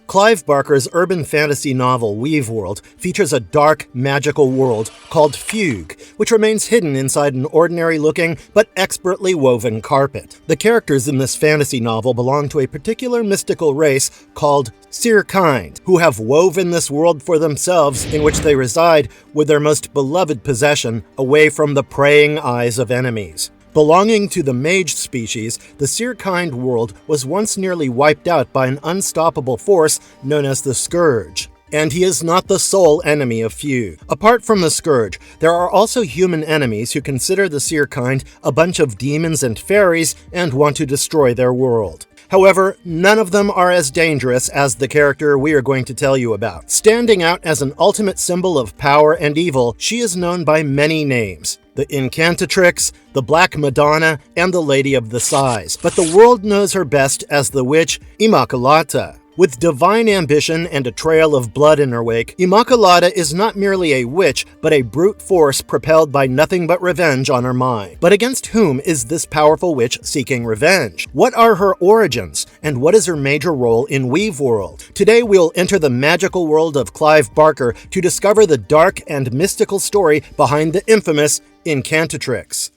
Clive Barker's urban fantasy novel Weaveworld features a dark, magical world called Fugue, which remains hidden inside an ordinary-looking but expertly woven carpet. The characters in this fantasy novel belong to a particular mystical race called Seerkind, who have woven this world for themselves in which they reside with their most beloved possession away from the praying eyes of enemies. Belonging to the Mage species, the Seerkind world was once nearly wiped out by an unstoppable force known as the Scourge. And he is not the sole enemy of Fugue. Apart from the Scourge, there are also human enemies who consider the Seerkind a bunch of demons and fairies and want to destroy their world. However, none of them are as dangerous as the character we are going to tell you about. Standing out as an ultimate symbol of power and evil, she is known by many names: the Incantatrix, the Black Madonna, and the Lady of the Sighs, but the world knows her best as the witch Immacolata. With divine ambition and a trail of blood in her wake, Immacolata is not merely a witch, but a brute force propelled by nothing but revenge on her mind. But against whom is this powerful witch seeking revenge? What are her origins, and what is her major role in Weaveworld? Today we'll enter the magical world of Clive Barker to discover the dark and mystical story behind the infamous Incantatrix.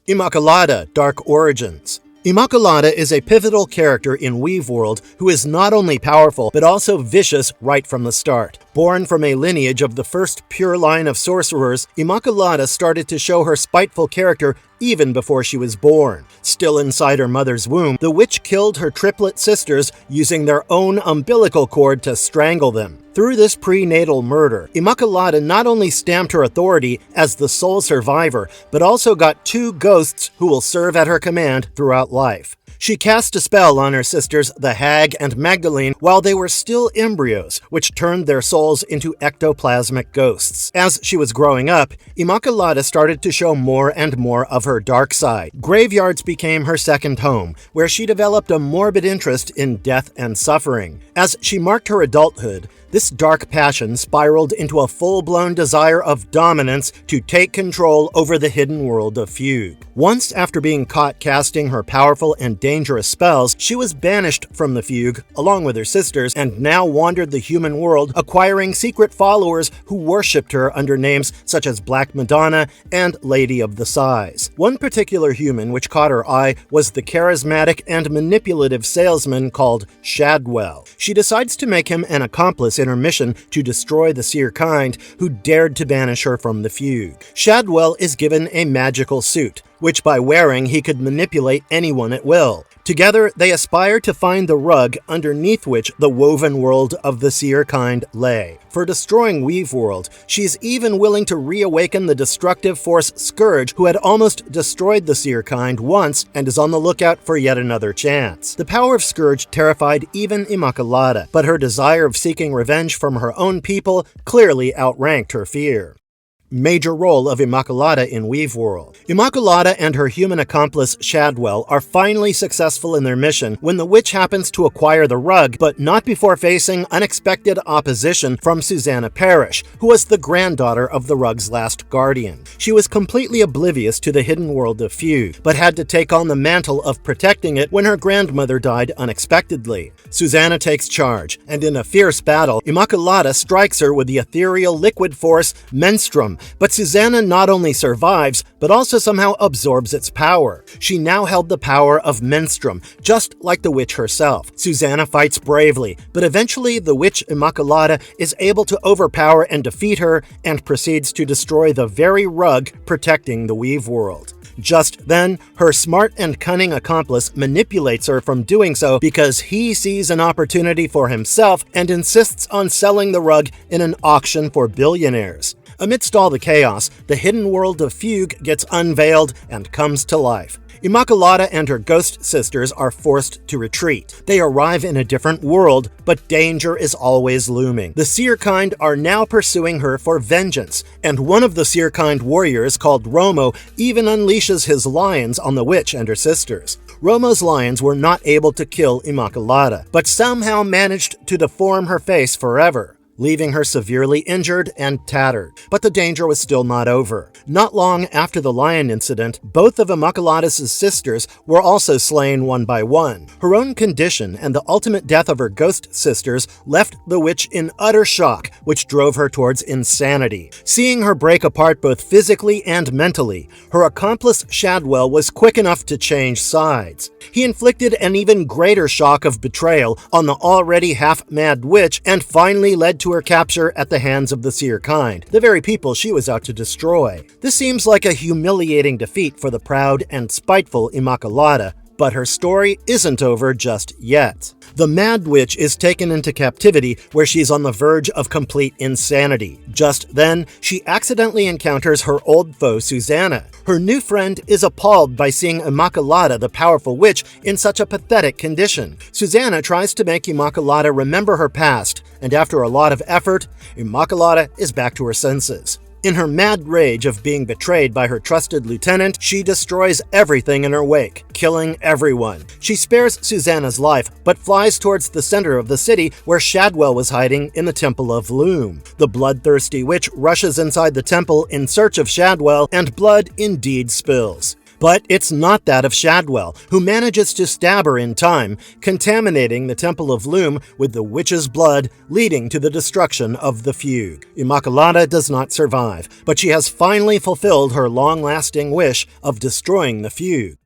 Immacolata: Dark Origins. Immacolata is a pivotal character in Weaveworld who is not only powerful, but also vicious right from the start. Born from a lineage of the first pure line of sorcerers, Immacolata started to show her spiteful character even before she was born. Still inside her mother's womb, the witch killed her triplet sisters using their own umbilical cord to strangle them. Through this prenatal murder, Immacolata not only stamped her authority as the sole survivor, but also got two ghosts who will serve at her command throughout life. She cast a spell on her sisters, the Hag and Magdalene, while they were still embryos, which turned their souls into ectoplasmic ghosts. As she was growing up, Immacolata started to show more and more of her dark side. Graveyards became her second home, where she developed a morbid interest in death and suffering. As she marked her adulthood, this dark passion spiraled into a full-blown desire of dominance to take control over the hidden world of Fugue. Once after being caught casting her powerful and dangerous spells, she was banished from the Fugue, along with her sisters, and now wandered the human world, acquiring secret followers who worshipped her under names such as Black Madonna and Lady of the Sighs. One particular human which caught her eye was the charismatic and manipulative salesman called Shadwell. She decides to make him an accomplice in her mission to destroy the Seerkind who dared to banish her from the Fugue. Shadwell is given a magical suit, which by wearing he could manipulate anyone at will. Together, they aspire to find the rug underneath which the woven world of the Seerkind lay. For destroying Weaveworld, she's even willing to reawaken the destructive force Scourge, who had almost destroyed the Seerkind once and is on the lookout for yet another chance. The power of Scourge terrified even Immacolata, but her desire of seeking revenge from her own people clearly outranked her fear. Major role of Immacolata in Weaveworld. Immacolata and her human accomplice Shadwell are finally successful in their mission when the witch happens to acquire the rug, but not before facing unexpected opposition from Susanna Parrish, who was the granddaughter of the rug's last guardian. She was completely oblivious to the hidden world of Fugue, but had to take on the mantle of protecting it when her grandmother died unexpectedly. Susanna takes charge, and in a fierce battle, Immacolata strikes her with the ethereal liquid force Menstruum, but Susanna not only survives, but also somehow absorbs its power. She now held the power of Menstruum, just like the witch herself. Susanna fights bravely, but eventually the witch Immacolata is able to overpower and defeat her, and proceeds to destroy the very rug protecting the Weaveworld. Just then, her smart and cunning accomplice manipulates her from doing so because he sees an opportunity for himself and insists on selling the rug in an auction for billionaires. Amidst all the chaos, the hidden world of Fugue gets unveiled and comes to life. Immacolata and her ghost sisters are forced to retreat. They arrive in a different world, but danger is always looming. The Seerkind are now pursuing her for vengeance, and one of the Seerkind warriors, called Romo, even unleashes his lions on the witch and her sisters. Romo's lions were not able to kill Immacolata, but somehow managed to deform her face forever. leaving her severely injured and tattered. But the danger was still not over. Not long after the lion incident, both of Immacolata's sisters were also slain one by one. Her own condition and the ultimate death of her ghost sisters left the witch in utter shock, which drove her towards insanity. Seeing her break apart both physically and mentally, her accomplice Shadwell was quick enough to change sides. He inflicted an even greater shock of betrayal on the already half-mad witch and finally led to her capture at the hands of the Seerkind, the very people she was out to destroy. This seems like a humiliating defeat for the proud and spiteful Immacolata, but her story isn't over just yet. The Mad Witch is taken into captivity where she's on the verge of complete insanity. Just then, she accidentally encounters her old foe Susanna. Her new friend is appalled by seeing Immacolata, the powerful witch, in such a pathetic condition. Susanna tries to make Immacolata remember her past, and after a lot of effort, Immacolata is back to her senses. In her mad rage of being betrayed by her trusted lieutenant, she destroys everything in her wake, killing everyone. She spares Susanna's life, but flies towards the center of the city where Shadwell was hiding in the Temple of Loom. The bloodthirsty witch rushes inside the temple in search of Shadwell, and blood indeed spills. But it's not that of Shadwell, who manages to stab her in time, contaminating the Temple of Loom with the witch's blood, leading to the destruction of the Fugue. Immacolata does not survive, but she has finally fulfilled her long-lasting wish of destroying the Fugue.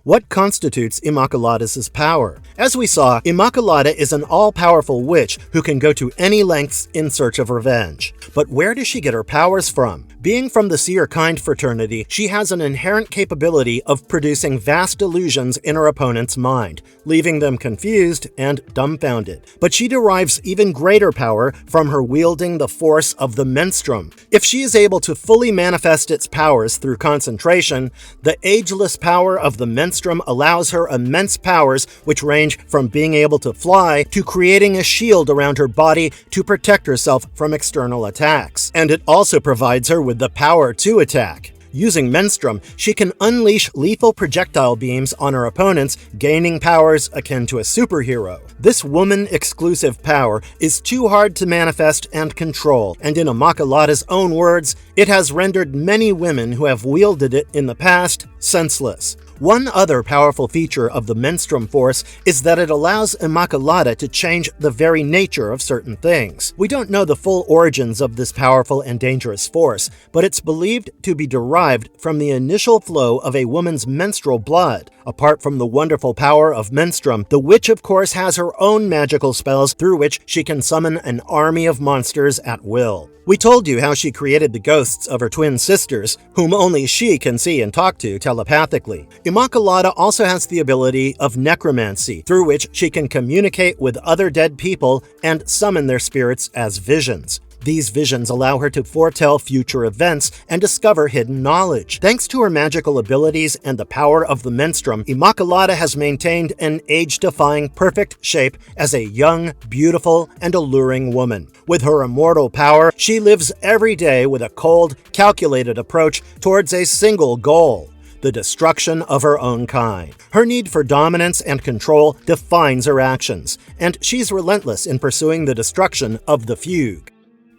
What constitutes Immacolata's power? As we saw, Immacolata is an all-powerful witch who can go to any lengths in search of revenge. But where does she get her powers from? Being from the Seerkind fraternity, she has an inherent capability of producing vast illusions in her opponent's mind, leaving them confused and dumbfounded. But she derives even greater power from her wielding the force of the menstruum. If she is able to fully manifest its powers through concentration, the ageless power of the menstruum allows her immense powers which range from being able to fly to creating a shield around her body to protect herself from external attacks. And it also provides her with the power to attack. Using Menstruum, she can unleash lethal projectile beams on her opponents, gaining powers akin to a superhero. This woman-exclusive power is too hard to manifest and control, and in Immacolata's own words, it has rendered many women who have wielded it in the past senseless. One other powerful feature of the Menstruum force is that it allows Immacolata to change the very nature of certain things. We don't know the full origins of this powerful and dangerous force, but it's believed to be derived from the initial flow of a woman's menstrual blood. Apart from the wonderful power of Menstruum, the witch of course has her own magical spells through which she can summon an army of monsters at will. We told you how she created the ghosts of her twin sisters, whom only she can see and talk to telepathically. Immacolata also has the ability of necromancy, through which she can communicate with other dead people and summon their spirits as visions. These visions allow her to foretell future events and discover hidden knowledge. Thanks to her magical abilities and the power of the Menstruum, Immacolata has maintained an age-defying perfect shape as a young, beautiful, and alluring woman. With her immortal power, she lives every day with a cold, calculated approach towards a single goal: the destruction of her own kind. Her need for dominance and control defines her actions, and she's relentless in pursuing the destruction of the Fugue.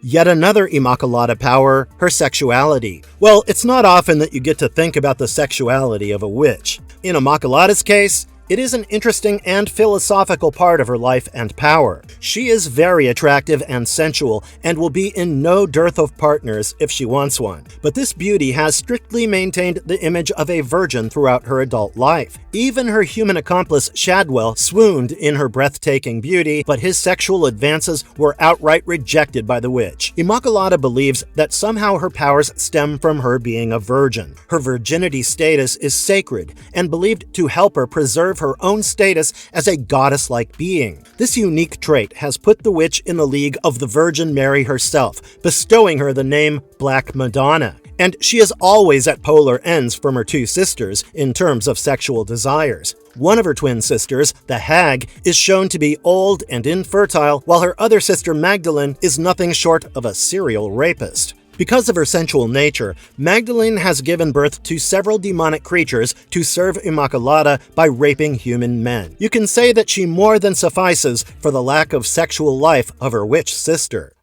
Yet another Immacolata power, her sexuality. Well, it's not often that you get to think about the sexuality of a witch. In Immacolata's case, it is an interesting and philosophical part of her life and power. She is very attractive and sensual and will be in no dearth of partners if she wants one. But this beauty has strictly maintained the image of a virgin throughout her adult life. Even her human accomplice Shadwell swooned in her breathtaking beauty, but his sexual advances were outright rejected by the witch. Immacolata believes that somehow her powers stem from her being a virgin. Her virginity status is sacred and believed to help her preserve her own status as a goddess-like being. This unique trait has put the witch in the league of the Virgin Mary herself, bestowing her the name Black Madonna. And she is always at polar ends from her two sisters in terms of sexual desires. One of her twin sisters, the Hag, is shown to be old and infertile, while her other sister Magdalene is nothing short of a serial rapist. Because of her sensual nature, Magdalene has given birth to several demonic creatures to serve Immacolata by raping human men. You can say that she more than suffices for the lack of sexual life of her witch sister.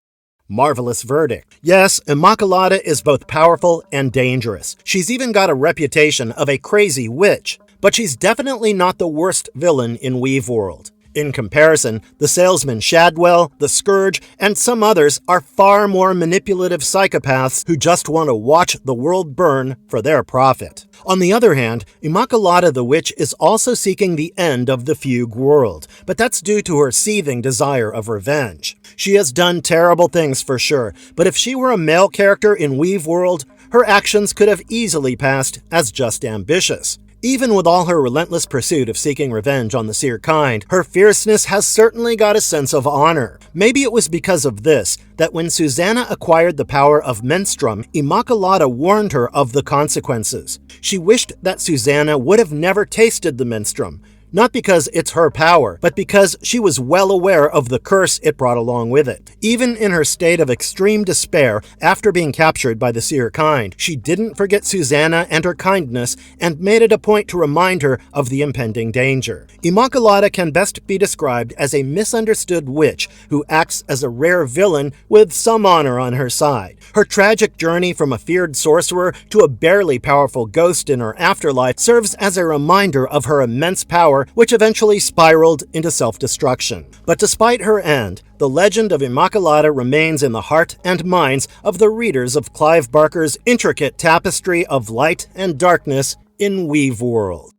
Marvelous verdict. Yes, Immacolata is both powerful and dangerous. She's even got a reputation of a crazy witch, but she's definitely not the worst villain in Weaveworld. In comparison, the salesman Shadwell, the Scourge, and some others are far more manipulative psychopaths who just want to watch the world burn for their profit. On the other hand, Immacolata the Witch is also seeking the end of the Fugue world, but that's due to her seething desire of revenge. She has done terrible things for sure, but if she were a male character in Weaveworld, her actions could have easily passed as just ambitious. Even with all her relentless pursuit of seeking revenge on the Seerkind, her fierceness has certainly got a sense of honor. Maybe it was because of this that when Susanna acquired the power of Menstruum, Immacolata warned her of the consequences. She wished that Susanna would have never tasted the Menstruum, not because it's her power, but because she was well aware of the curse it brought along with it. Even in her state of extreme despair after being captured by the Seerkind, she didn't forget Susanna and her kindness and made it a point to remind her of the impending danger. Immacolata can best be described as a misunderstood witch who acts as a rare villain with some honor on her side. Her tragic journey from a feared sorcerer to a barely powerful ghost in her afterlife serves as a reminder of her immense power, which eventually spiraled into self-destruction. But despite her end, the legend of Immacolata remains in the heart and minds of the readers of Clive Barker's intricate tapestry of light and darkness in Weaveworld.